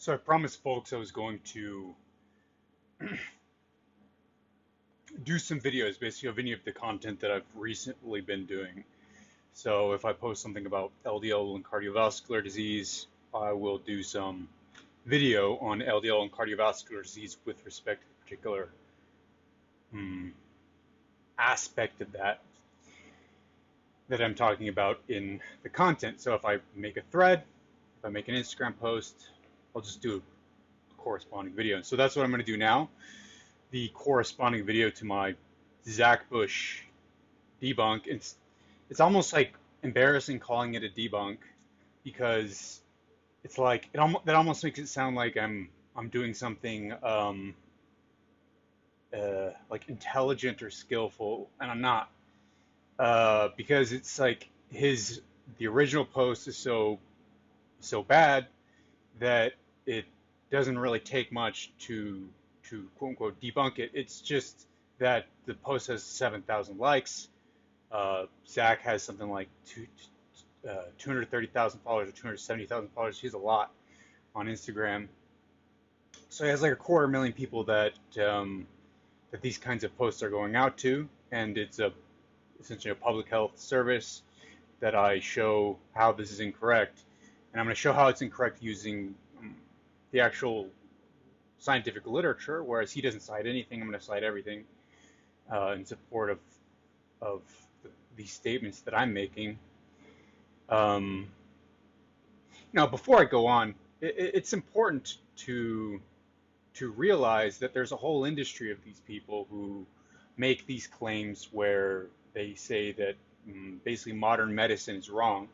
So I promised folks I was going to do some videos, basically of any of the content that I've recently been doing. So if I post something about LDL and cardiovascular disease, I will do some video on LDL and cardiovascular disease with respect to the particular um, aspect of that I'm talking about in the content. So if I make a thread, if I make an Instagram post, I'll just do a corresponding video. So that's what I'm going to do now. The corresponding video to my Zach Bush debunk. It's almost like embarrassing calling it a debunk because it's like that almost makes it sound like I'm doing something like intelligent or skillful, and I'm not, because it's like the original post is so bad that it doesn't really take much to quote unquote debunk it. It's just that the post has 7,000 likes. Zach has something like 230,000 followers or 270,000 followers. He's a lot on Instagram. So he has like 250,000 people that these kinds of posts are going out to, and it's essentially a public health service that I show how this is incorrect, and I'm going to show how it's incorrect using the actual scientific literature, whereas he doesn't cite anything. I'm going to cite everything in support of these statements that I'm making. Now, before I go on, it's important to realize that there's a whole industry of these people who make these claims where they say that basically modern medicine is wrong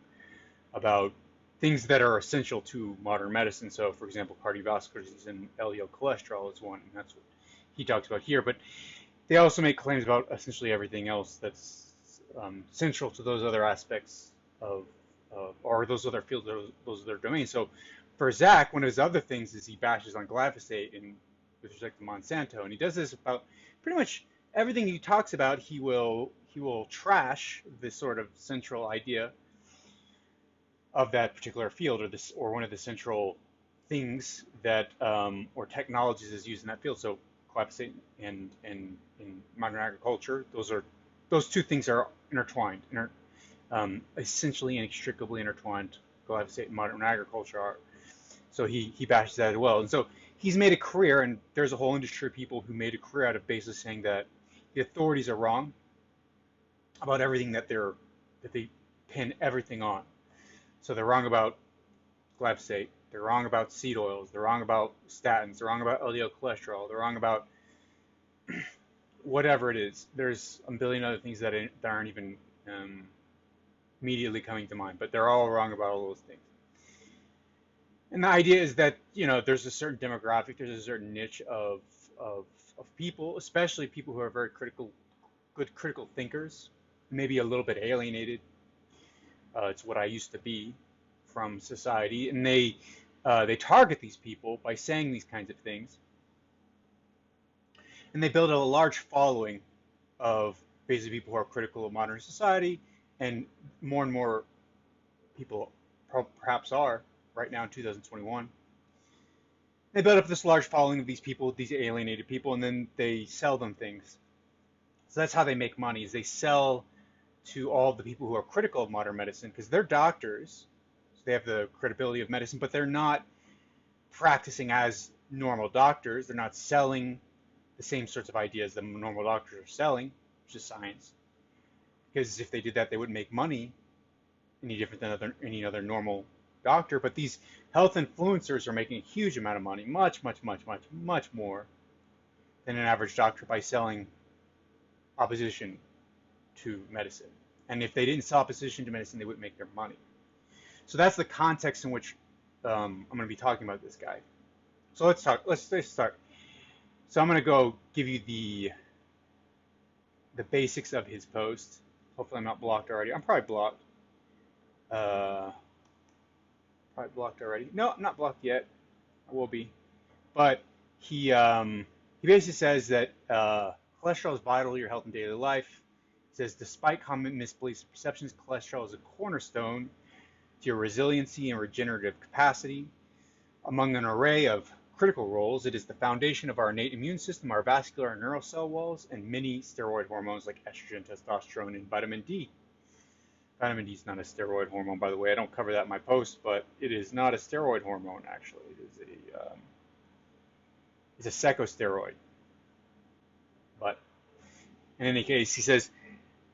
about things that are essential to modern medicine. So, for example, cardiovascular disease and LDL cholesterol is one, and that's what he talks about here. But they also make claims about essentially everything else that's central to those other aspects or those other fields, those other domains. So, for Zach, one of his other things is he bashes on glyphosate with respect to Monsanto, and he does this about pretty much everything he talks about. He will trash this sort of central idea of that particular field, or one of the central things that or technologies is used in that field. So glyphosate and in modern agriculture, those two things are intertwined, essentially inextricably intertwined. Glyphosate and modern agriculture are. So he bashes that as well, and so he's made a career, and there's a whole industry of people who made a career out of basically saying that the authorities are wrong about everything that they pin everything on. So they're wrong about glyphosate. They're wrong about seed oils. They're wrong about statins. They're wrong about LDL cholesterol. They're wrong about whatever it is. There's a billion other things that aren't even immediately coming to mind, but they're all wrong about all those things. And the idea is that there's a certain demographic, there's a certain niche of people, especially people who are very good critical thinkers, maybe a little bit alienated. It's what I used to be from society, and they target these people by saying these kinds of things, and they build a large following of basically people who are critical of modern society, and more people perhaps are right now in 2021. They build up this large following of these people, these alienated people, and then they sell them things. So that's how they make money, is they sell to all the people who are critical of modern medicine, because they're doctors, so they have the credibility of medicine, but they're not practicing as normal doctors. They're not selling the same sorts of ideas that normal doctors are selling, which is science. Because if they did that, they wouldn't make money any different than any other normal doctor. But these health influencers are making a huge amount of money, much more than an average doctor, by selling opposition to medicine. And if they didn't sell opposition to medicine, they wouldn't make their money. So that's the context in which I'm going to be talking about this guy. So let's start. So I'm going to go give you the basics of his post. Hopefully I'm not blocked already. I'm probably blocked. Probably blocked already. No, I'm not blocked yet. I will be. But he basically says that cholesterol is vital to your health and daily life. He says, despite common misbeliefs and perceptions, cholesterol is a cornerstone to your resiliency and regenerative capacity. Among an array of critical roles, it is the foundation of our innate immune system, our vascular and neural cell walls, and many steroid hormones like estrogen, testosterone, and vitamin D. Vitamin D is not a steroid hormone, by the way. I don't cover that in my post, but it is not a steroid hormone, actually. It's a psychosteroid. But in any case, he says,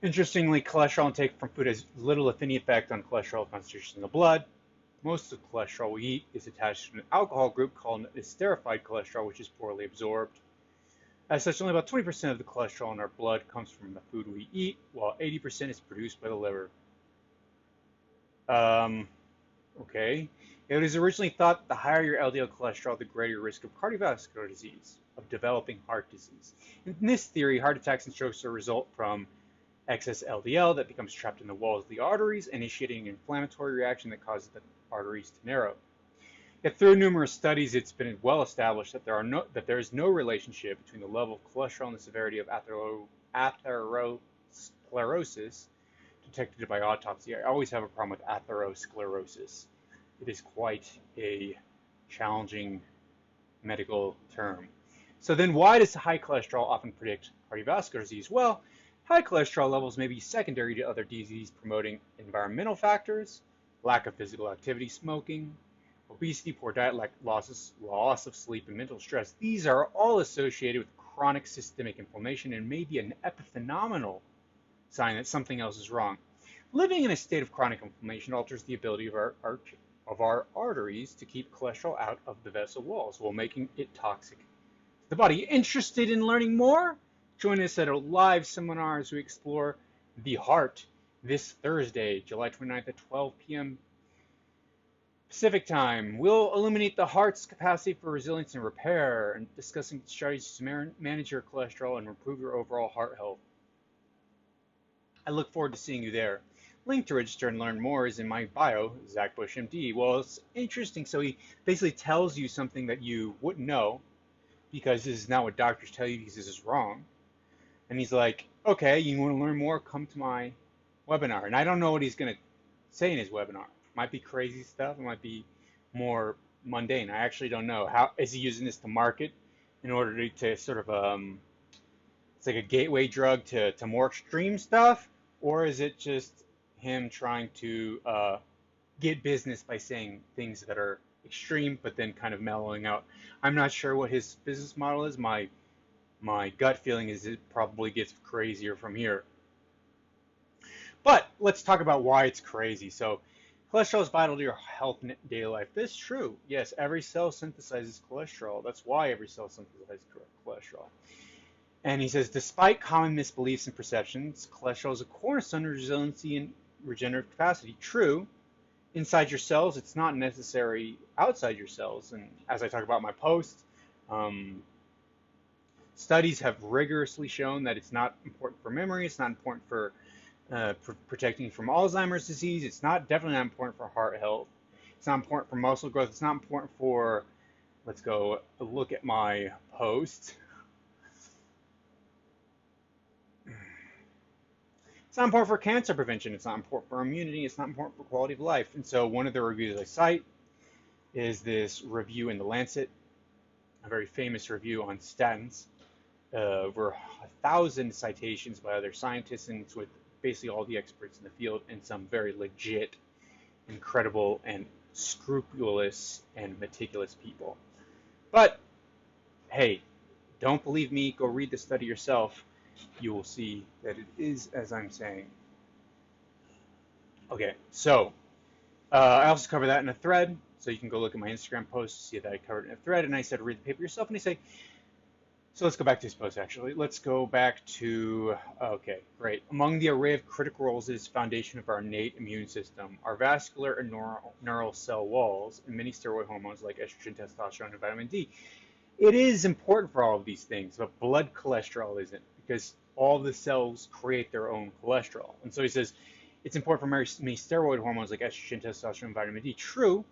interestingly, cholesterol intake from food has little, if any, effect on cholesterol concentration in the blood. Most of the cholesterol we eat is attached to an alcohol group called esterified cholesterol, which is poorly absorbed. As such, only about 20% of the cholesterol in our blood comes from the food we eat, while 80% is produced by the liver. Okay. It was originally thought that the higher your LDL cholesterol, the greater your risk of cardiovascular disease, of developing heart disease. In this theory, heart attacks and strokes are a result from excess LDL that becomes trapped in the walls of the arteries, initiating an inflammatory reaction that causes the arteries to narrow. Yet through numerous studies, it's been well established that there is no relationship between the level of cholesterol and the severity of atherosclerosis detected by autopsy. I always have a problem with atherosclerosis. It is quite a challenging medical term. So then why does high cholesterol often predict cardiovascular disease? Well, high cholesterol levels may be secondary to other disease-promoting environmental factors, lack of physical activity, smoking, obesity, poor diet, like loss of sleep, and mental stress. These are all associated with chronic systemic inflammation and may be an epiphenomenal sign that something else is wrong. Living in a state of chronic inflammation alters the ability of our arteries to keep cholesterol out of the vessel walls while making it toxic to the body. Interested in learning more? Join us at a live seminar as we explore the heart this Thursday, July 29th at 12 p.m. Pacific time. We'll illuminate the heart's capacity for resilience and repair, and discussing strategies to manage your cholesterol and improve your overall heart health. I look forward to seeing you there. Link to register and learn more is in my bio, Zach Bush, MD. Well, it's interesting. So he basically tells you something that you wouldn't know, because this is not what doctors tell you, because this is wrong. And he's like, okay, you want to learn more? Come to my webinar. And I don't know what he's going to say in his webinar. It might be crazy stuff. It might be more mundane. I actually don't know. How is he using this to market in order to sort of, it's like a gateway drug to more extreme stuff? Or is it just him trying to get business by saying things that are extreme, but then kind of mellowing out? I'm not sure what his business model is. My gut feeling is it probably gets crazier from here. But let's talk about why it's crazy. So cholesterol is vital to your health and daily life. This is true. Yes, every cell synthesizes cholesterol. That's why every cell synthesizes cholesterol. And he says, despite common misbeliefs and perceptions, cholesterol is a cornerstone of resiliency and regenerative capacity. True, inside your cells, it's not necessary outside your cells. And as I talk about in my post, studies have rigorously shown that it's not important for memory, it's not important for protecting from Alzheimer's disease, it's definitely not important for heart health, it's not important for muscle growth, it's not important for, let's go look at my post. It's not important for cancer prevention, it's not important for immunity, it's not important for quality of life. And so one of the reviews I cite is this review in The Lancet, a very famous review on statins. Over 1,000 citations by other scientists, and it's with basically all the experts in the field and some very legit, incredible, and scrupulous and meticulous people. But hey, don't believe me, go read the study yourself. You will see that it is as I'm saying. Okay, so I also cover that in a thread, so you can go look at my Instagram post to see that I covered it in a thread, and I said read the paper yourself, and I say, so let's go back to this post actually. Let's go back to, okay, great. Among the array of critical roles is foundation of our innate immune system, our vascular and neural cell walls, and many steroid hormones like estrogen, testosterone, and vitamin D. It is important for all of these things, but blood cholesterol isn't, because all the cells create their own cholesterol. And so he says, it's important for many steroid hormones like estrogen, testosterone, and vitamin D. True,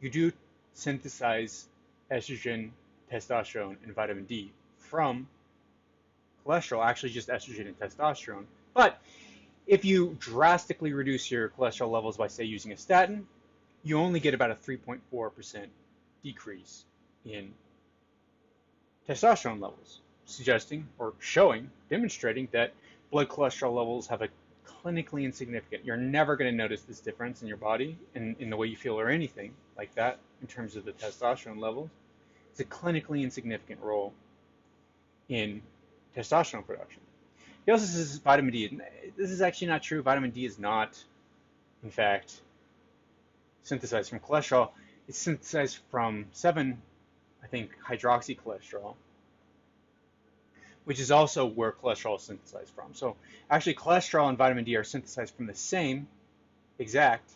you do synthesize estrogen, testosterone, and vitamin D from cholesterol, actually just estrogen and testosterone. But if you drastically reduce your cholesterol levels by, say, using a statin, you only get about a 3.4% decrease in testosterone levels, suggesting or showing, demonstrating that blood cholesterol levels have a clinically insignificant. You're never going to notice this difference in your body and in the way you feel or anything like that in terms of the testosterone levels. It's a clinically insignificant role in testosterone production. He also says vitamin D. This is actually not true. Vitamin D is not, in fact, synthesized from cholesterol. It's synthesized from 7, I think, hydroxycholesterol, which is also where cholesterol is synthesized from. So actually, cholesterol and vitamin D are synthesized from the same exact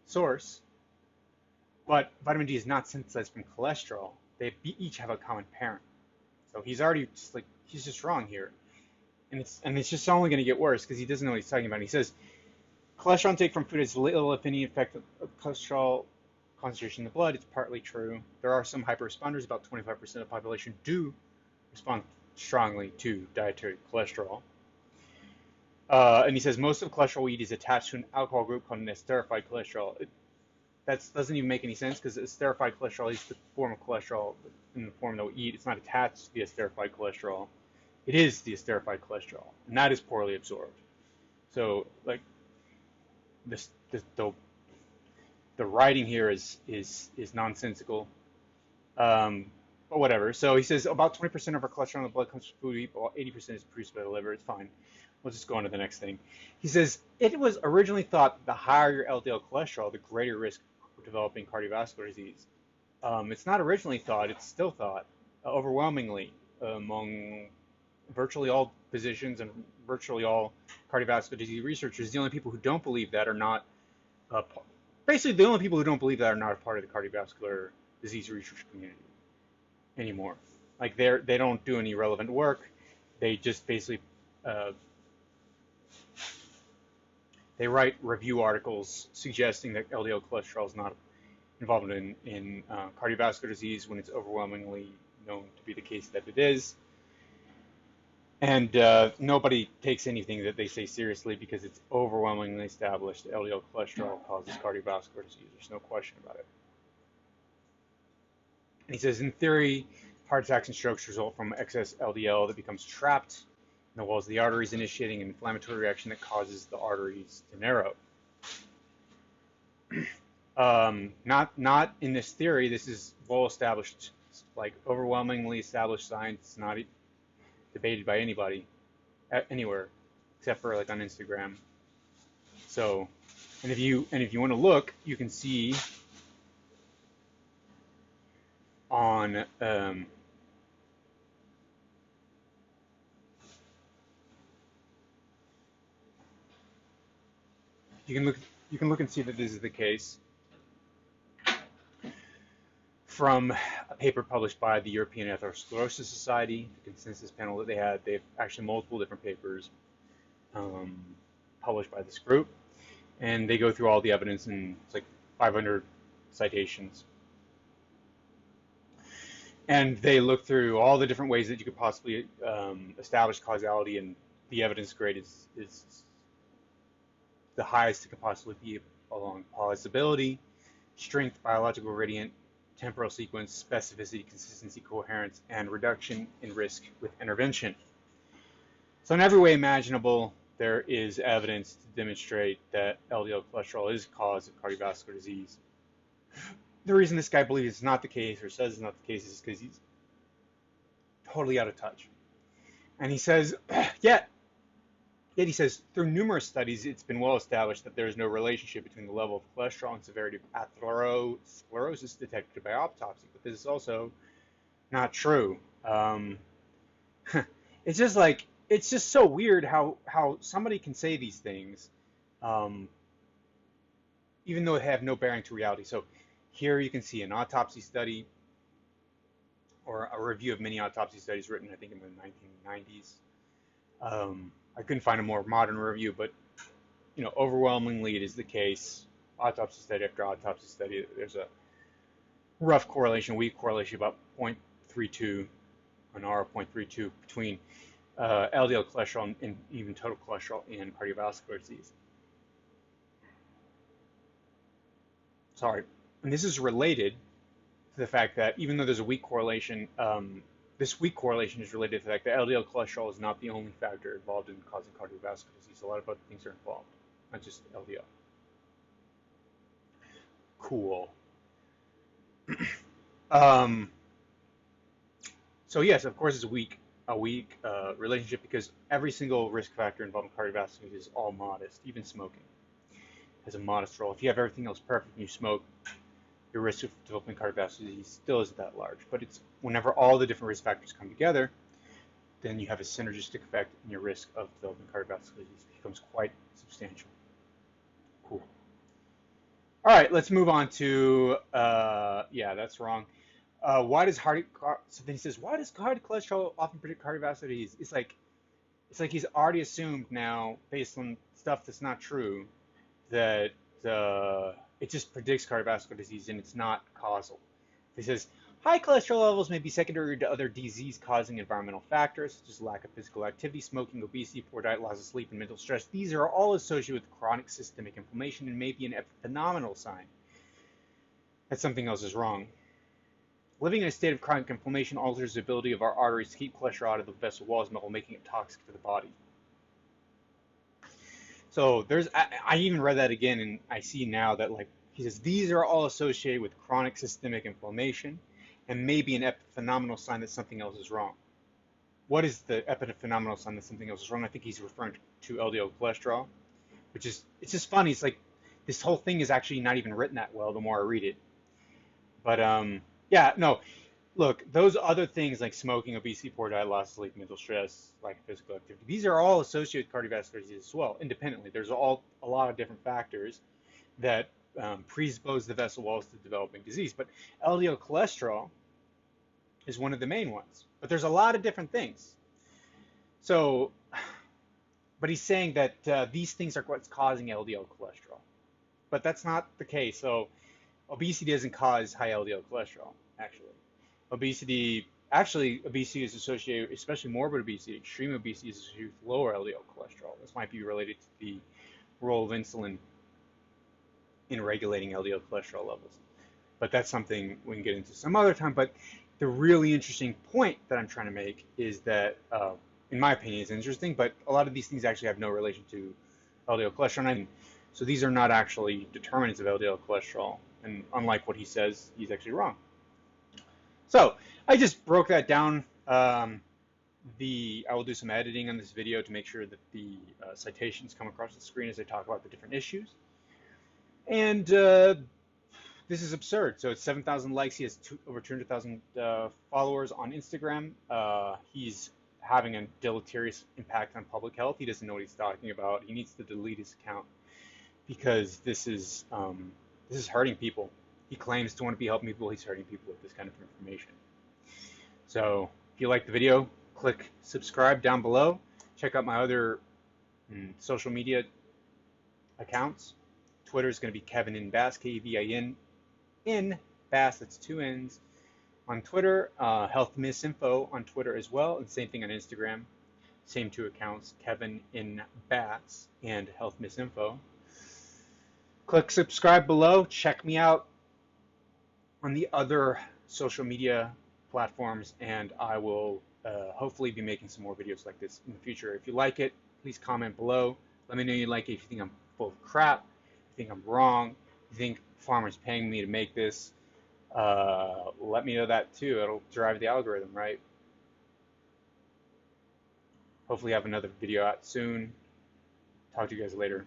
source, but vitamin D is not synthesized from cholesterol. They each have a common parent. So he's already just like, he's just wrong here. And it's just only going to get worse because he doesn't know what he's talking about. He says, cholesterol intake from food has little, if any, effect on cholesterol concentration in the blood. It's partly true. There are some hyper-responders. About 25% of the population do respond strongly to dietary cholesterol. And he says most of the cholesterol we eat is attached to an alcohol group called an esterified cholesterol. That doesn't even make any sense because esterified cholesterol is the form of cholesterol in the form that we eat. It's not attached to the esterified cholesterol. It is the esterified cholesterol, and that is poorly absorbed. So, like, the writing here is nonsensical. But whatever. So he says about 20% of our cholesterol in the blood comes from food we eat, but 80% is produced by the liver. It's fine. We'll just go on to the next thing. He says it was originally thought that the higher your LDL cholesterol, the greater risk of developing cardiovascular disease. It's not originally thought; it's still thought overwhelmingly among virtually all physicians and virtually all cardiovascular disease researchers. The only people who don't believe that are not basically the only people who don't believe that are not a part of the cardiovascular disease research community anymore. Like they don't do any relevant work. They just basically they write review articles suggesting that LDL cholesterol is not involved in cardiovascular disease when it's overwhelmingly known to be the case that it is. And nobody takes anything that they say seriously because it's overwhelmingly established that LDL cholesterol causes cardiovascular disease. There's no question about it. And he says, in theory, heart attacks and strokes result from excess LDL that becomes trapped in the walls of the arteries, initiating an inflammatory reaction that causes the arteries to narrow. Not in this theory. This is well established, like overwhelmingly established science. It's not debated by anybody anywhere except for like on Instagram. So, and if you want to look, you can see on you can look and see that this is the case from a paper published by the European Atherosclerosis Society, the consensus panel that they had. They have actually multiple different papers published by this group, and they go through all the evidence, and it's like 500 citations. And they look through all the different ways that you could possibly establish causality, and the evidence grade is the highest it could possibly be along plausibility, strength, biological gradient, temporal sequence, specificity, consistency, coherence, and reduction in risk with intervention. So in every way imaginable, there is evidence to demonstrate that LDL cholesterol is the cause of cardiovascular disease. The reason this guy believes it's not the case or says it's not the case is because he's totally out of touch. And he says, yet he says, through numerous studies, it's been well established that there is no relationship between the level of cholesterol and severity of atherosclerosis detected by autopsy. But this is also not true. It's just like, it's just so weird how somebody can say these things, even though they have no bearing to reality. So here you can see an autopsy study or a review of many autopsy studies written, I think, in the 1990s. I couldn't find a more modern review, but overwhelmingly it is the case. Autopsy study after autopsy study, there's a rough correlation, weak correlation, about 0.32, an R of 0.32 between LDL cholesterol and even total cholesterol in cardiovascular disease. Sorry, And this is related to the fact that even though there's a weak correlation, this weak correlation is related to the fact that LDL cholesterol is not the only factor involved in causing cardiovascular disease. A lot of other things are involved, not just LDL. Cool. Um, so yes, of course, it's a weak relationship because every single risk factor involved in cardiovascular disease is all modest. Even smoking has a modest role. If you have everything else perfect and you smoke, your risk of developing cardiovascular disease still isn't that large. But it's whenever all the different risk factors come together, then you have a synergistic effect, and your risk of developing cardiovascular disease becomes quite substantial. Cool. All right, let's move on to yeah, that's wrong. Why does so then he says, why does high cholesterol often predict cardiovascular disease? It's like he's already assumed now, based on stuff that's not true, that it just predicts cardiovascular disease and it's not causal. He says, high cholesterol levels may be secondary to other disease-causing environmental factors, such as lack of physical activity, smoking, obesity, poor diet, loss of sleep, and mental stress. These are all associated with chronic systemic inflammation and may be an epiphenomenal sign that something else is wrong. Living in a state of chronic inflammation alters the ability of our arteries to keep cholesterol out of the vessel walls, while making it toxic to the body. So I even read that again, and I see now that, like, he says these are all associated with chronic systemic inflammation and may be an epiphenomenal sign that something else is wrong. What is the epiphenomenal sign that something else is wrong? I think he's referring to LDL cholesterol, which is, it's just funny. It's like this whole thing is actually not even written that well the more I read it. But yeah, no, look, those other things like smoking, obesity, poor diet, loss of sleep, mental stress, lack of physical activity, these are all associated with cardiovascular disease as well, independently. There's a lot of different factors that predispose the vessel walls to developing disease. But LDL cholesterol is one of the main ones. But there's a lot of different things. So, but he's saying that these things are what's causing LDL cholesterol. But that's not the case. So obesity doesn't cause high LDL cholesterol, actually. Obesity is associated, especially morbid obesity, extreme obesity is associated with lower LDL cholesterol. This might be related to the role of insulin in regulating LDL cholesterol levels. But that's something we can get into some other time. But the really interesting point that I'm trying to make is that, in my opinion, it's interesting, but a lot of these things actually have no relation to LDL cholesterol. So these are not actually determinants of LDL cholesterol. And unlike what he says, he's actually wrong. So I just broke that down. I will do some editing on this video to make sure that the citations come across the screen as I talk about the different issues. And this is absurd. So it's 7,000 likes. He has over 200,000 followers on Instagram. He's having a deleterious impact on public health. He doesn't know what he's talking about. He needs to delete his account because this is hurting people. He claims to want to be helping people. He's hurting people with this kind of information. So if you like the video, click subscribe down below. Check out my other social media accounts. Twitter is going to be Kevin in Bass, Kevin in Bass. That's 2 N's on Twitter. Health Misinfo on Twitter as well, and same thing on Instagram. Same 2 accounts, Kevin in Bass and Health Misinfo. Click subscribe below. Check me out on the other social media platforms, and I will hopefully be making some more videos like this in the future. If you like it, please comment below. Let me know you like it. If you think I'm full of crap, if you think I'm wrong, if you think farmers paying me to make this, let me know that too. It'll drive the algorithm, right? Hopefully have another video out soon. Talk to you guys later.